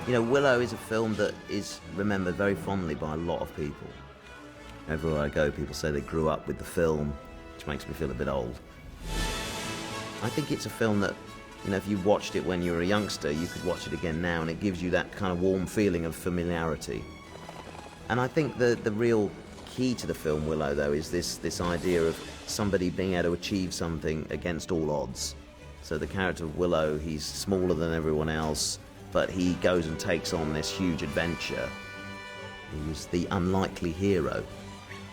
You know, Willow is a film that is remembered very fondly by a lot of people. Everywhere I go, people say they grew up with the film, which makes me feel a bit old. I think it's a film that, you know, if you watched it when you were a youngster, you could watch it again now, and it gives you that kind of warm feeling of familiarity. And I think the real key to the film Willow, though, is this idea of somebody being able to achieve something against all odds. So the character of Willow, he's smaller than everyone else, but he goes and takes on this huge adventure. He's the unlikely hero.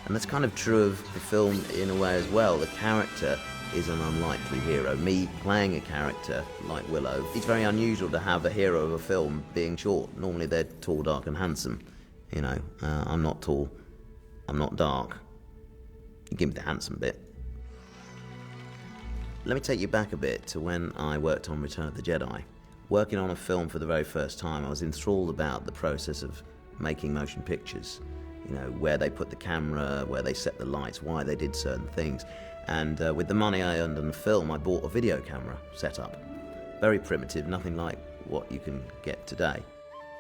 And that's kind of true of the film in a way as well. The character is an unlikely hero. Me playing a character like Willow, it's very unusual to have a hero of a film being short. Normally they're tall, dark and handsome. You know, I'm not tall, I'm not dark. You give me the handsome bit. Let me take you back a bit to when I worked on Return of the Jedi. Working on a film for the very first time, I was enthralled about the process of making motion pictures. You know, where they put the camera, where they set the lights, why they did certain things. And with the money I earned on the film, I bought a video camera setup. Very primitive, nothing like what you can get today.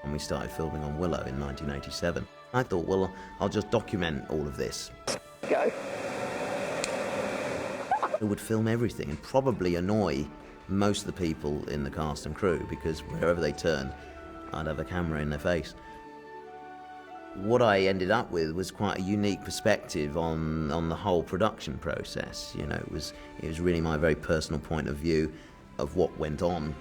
And we started filming on Willow in 1987. I thought, well, I'll just document all of this. Go. I would film everything and probably annoy most of the people in the cast and crew, because wherever they turned, I'd have a camera in their face. What I ended up with was quite a unique perspective on the whole production process. You know, it was really my very personal point of view of what went on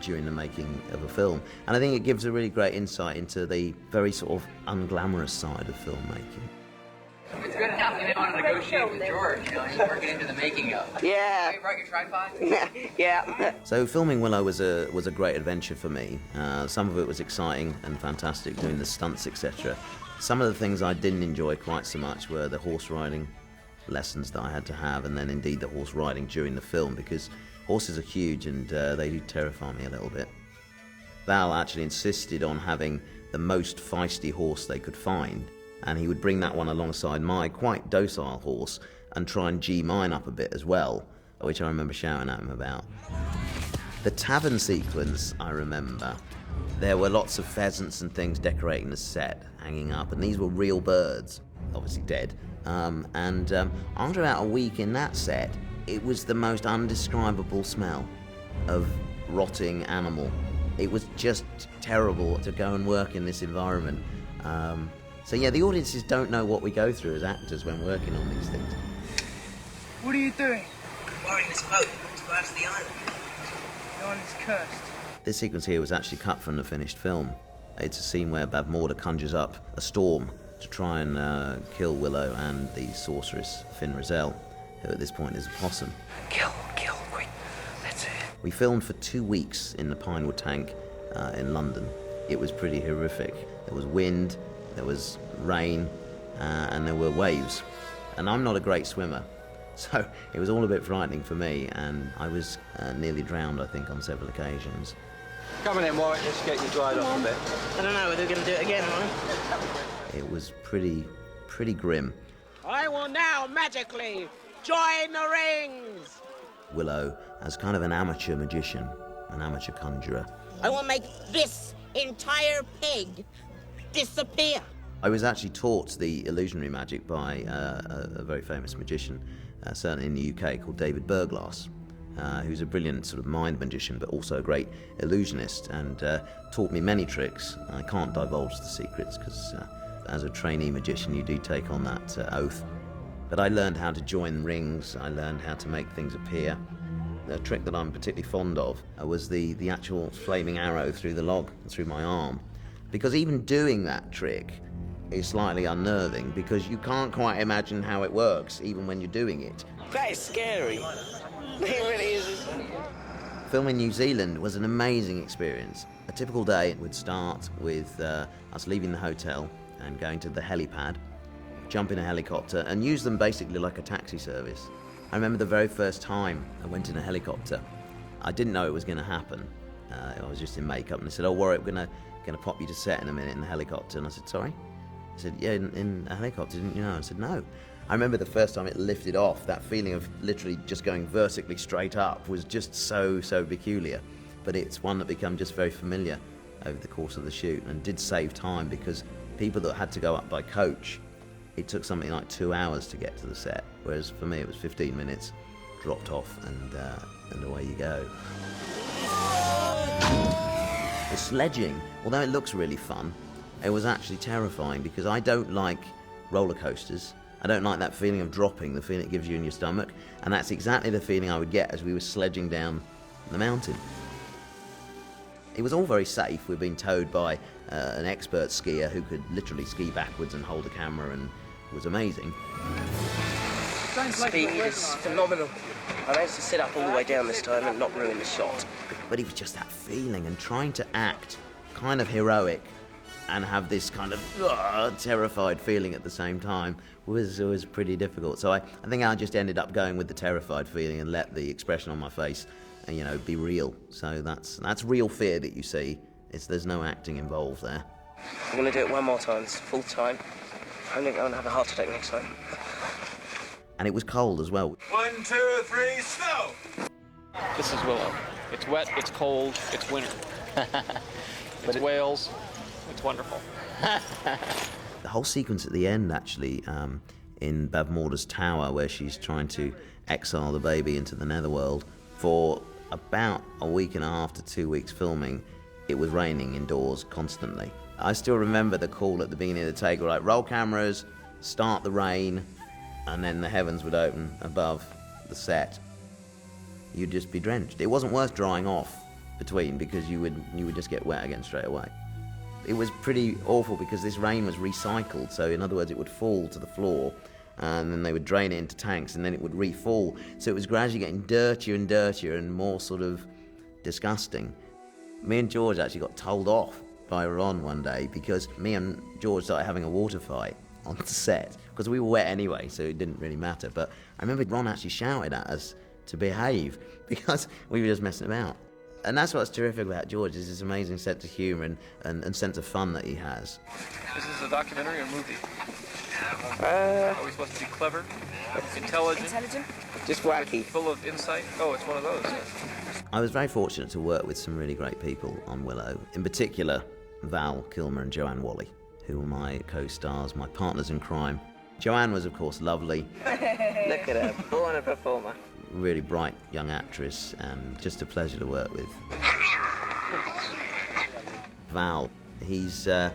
during the making of a film. And I think it gives a really great insight into the very sort of unglamorous side of filmmaking. It's good enough you didn't want to negotiate with George, you know, he's working into the making of. Yeah. You brought your tripod? Yeah. So filming Willow was a great adventure for me. Some of it was exciting and fantastic, doing the stunts, etc. Some of the things I didn't enjoy quite so much were the horse riding lessons that I had to have, and then indeed the horse riding during the film, because horses are huge and they do terrify me a little bit. Val actually insisted on having the most feisty horse they could find, and he would bring that one alongside my quite docile horse and try and G mine up a bit as well, which I remember shouting at him about. The tavern sequence, I remember, there were lots of pheasants and things decorating the set, hanging up, and these were real birds, obviously dead. After about a week in that set, it was the most undescribable smell of rotting animal. It was just terrible to go and work in this environment. So yeah, the audiences don't know what we go through as actors when working on these things. What are you doing? Borrowing this boat to go out to the island. The island's cursed. This sequence here was actually cut from the finished film. It's a scene where Bavmorda conjures up a storm to try and kill Willow and the sorceress Finn Rizal, who at this point is a possum. Kill, quick. That's it. We filmed for 2 weeks in the Pinewood Tank in London. It was pretty horrific. There was wind, there was rain, and there were waves. And I'm not a great swimmer, so it was all a bit frightening for me, and I was nearly drowned, I think, on several occasions. Come on then, Warwick, let's get you dried off a bit. I don't know whether we're going to do it again, am I? It was pretty grim. I will now magically join the rings. Willow as kind of an amateur magician, an amateur conjurer. I will make this entire pig disappear. I was actually taught the illusionary magic by a very famous magician, certainly in the UK, called David Burglass, who's a brilliant sort of mind magician, but also a great illusionist, and taught me many tricks. I can't divulge the secrets because as a trainee magician you do take on that oath. But I learned how to join rings, I learned how to make things appear. A trick that I'm particularly fond of was the actual flaming arrow through the log, through my arm. Because even doing that trick is slightly unnerving, because you can't quite imagine how it works, even when you're doing it. That is scary. It really is. Filming New Zealand was an amazing experience. A typical day would start with us leaving the hotel and going to the helipad, jump in a helicopter, and use them basically like a taxi service. I remember the very first time I went in a helicopter. I didn't know it was going to happen. I was just in makeup, and they said, "Oh, Warwick, we're going to pop you to set in a minute in the helicopter." And I said, "Sorry?" I said, "Yeah, in a helicopter, didn't you know?" I said, "No." I remember the first time it lifted off, that feeling of literally just going vertically straight up was just so peculiar. But it's one that became just very familiar. over the course of the shoot, and did save time because people that had to go up by coach, it took something like 2 hours to get to the set, whereas for me it was 15 minutes, dropped off, and away you go. The sledging, although it looks really fun, it was actually terrifying because I don't like roller coasters. I don't like that feeling of dropping, the feeling it gives you in your stomach, and that's exactly the feeling I would get as we were sledging down the mountain. It was all very safe. We'd been towed by an expert skier who could literally ski backwards and hold a camera, and it was amazing. Speed is phenomenal. I managed to sit up all the way down this time and not ruin the shot. But it was just that feeling, and trying to act kind of heroic and have this kind of terrified feeling at the same time was pretty difficult. So I think I just ended up going with the terrified feeling and let the expression on my face, be real. So that's real fear that you see. There's no acting involved there. I'm going to do it one more time. It's full time. I'm going to have a heart attack next time. And it was cold as well. 1, 2, 3, snow! This is Willow. It's wet, it's cold, it's winter. It's Wales, it's wonderful. The whole sequence at the end, actually, in Bavmorda's tower, where she's trying to exile the baby into the netherworld, for about a week and a half to 2 weeks filming, it was raining indoors constantly. I still remember the call at the beginning of the take, like, roll cameras, start the rain, and then the heavens would open above the set. You'd just be drenched. It wasn't worth drying off between, because you would just get wet again straight away. It was pretty awful because this rain was recycled, so in other words it would fall to the floor and then they would drain it into tanks and then it would re-fall. So it was gradually getting dirtier and dirtier and more sort of disgusting. Me and George actually got told off by Ron one day because me and George started having a water fight on the set, because we were wet anyway, so it didn't really matter. But I remember Ron actually shouted at us to behave because we were just messing about. And that's what's terrific about George, is his amazing sense of humour and sense of fun that he has. This is a documentary or movie? Are we supposed to be clever, intelligent, just wacky, full of insight? Oh, it's one of those. I was very fortunate to work with some really great people on Willow. In particular, Val Kilmer and Joanne Whalley, who were my co-stars, my partners in crime. Joanne was, of course, lovely. Look at her, born a performer. Really bright young actress, and just a pleasure to work with. Val, he's a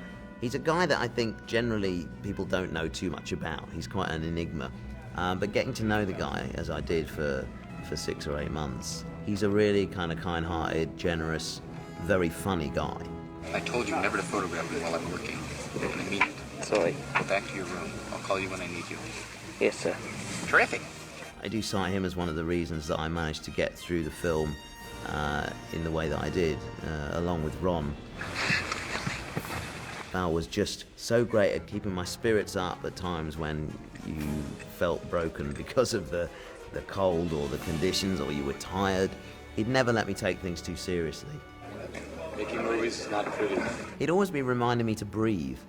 guy that I think generally people don't know too much about. He's quite an enigma, but getting to know the guy, as I did for 6 or 8 months, he's a really kind of kind-hearted, generous, very funny guy. I told you never to photograph me while I'm working, and I mean it. Sorry. Go back to your room. I'll call you when I need you. Yes, sir. Terrific. I do cite him as one of the reasons that I managed to get through the film in the way that I did, along with Ron. Val was just so great at keeping my spirits up at times when you felt broken because of the cold or the conditions, or you were tired. He'd never let me take things too seriously. Making movies is not pretty. He'd always be reminding me to breathe.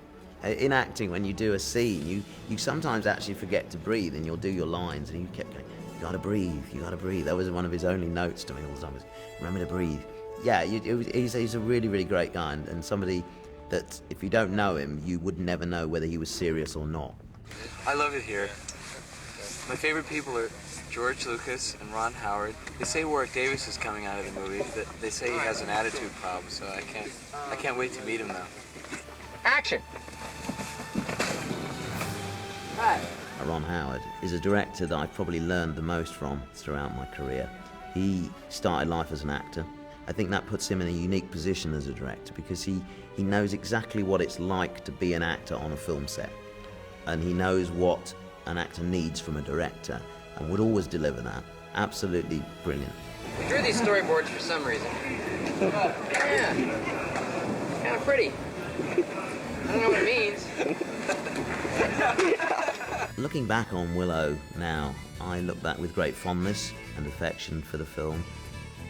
In acting, when you do a scene, you sometimes actually forget to breathe, and you'll do your lines, and you kept going, you gotta breathe. That was one of his only notes to me all the time, was, remember to breathe. Yeah, he's a really, really great guy, and somebody that, if you don't know him, you would never know whether he was serious or not. I love it here. My favorite people are George Lucas and Ron Howard. They say Warwick Davis is coming out of the movie. They say he has an attitude problem, so I can't wait to meet him, though. Action! Hi. Ron Howard is a director that I've probably learned the most from throughout my career. He started life as an actor. I think that puts him in a unique position as a director, because he knows exactly what it's like to be an actor on a film set. And he knows what an actor needs from a director, and would always deliver that. Absolutely brilliant. We drew these storyboards for some reason. Yeah. Kind of pretty. I don't know what it means. Looking back on Willow now, I look back with great fondness and affection for the film.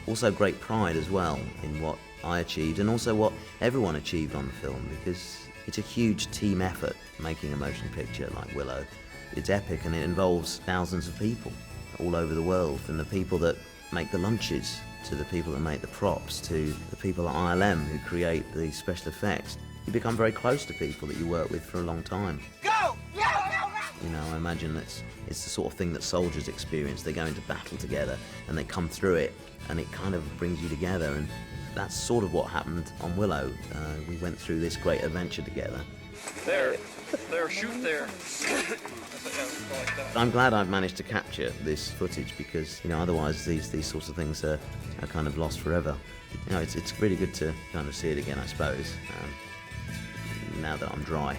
Also great pride as well in what I achieved, and also what everyone achieved on the film, because it's a huge team effort making a motion picture like Willow. It's epic, and it involves thousands of people all over the world, from the people that make the lunches to the people that make the props, to the people at ILM who create the special effects. You become very close to people that you work with for a long time. Go! You know, I imagine it's the sort of thing that soldiers experience. They go into battle together and they come through it, and it kind of brings you together, and that's sort of what happened on Willow. We went through this great adventure together. There, shoot there. I'm glad I've managed to capture this footage because, you know, otherwise these sorts of things are kind of lost forever. You know, it's really good to kind of see it again, I suppose, now that I'm dry.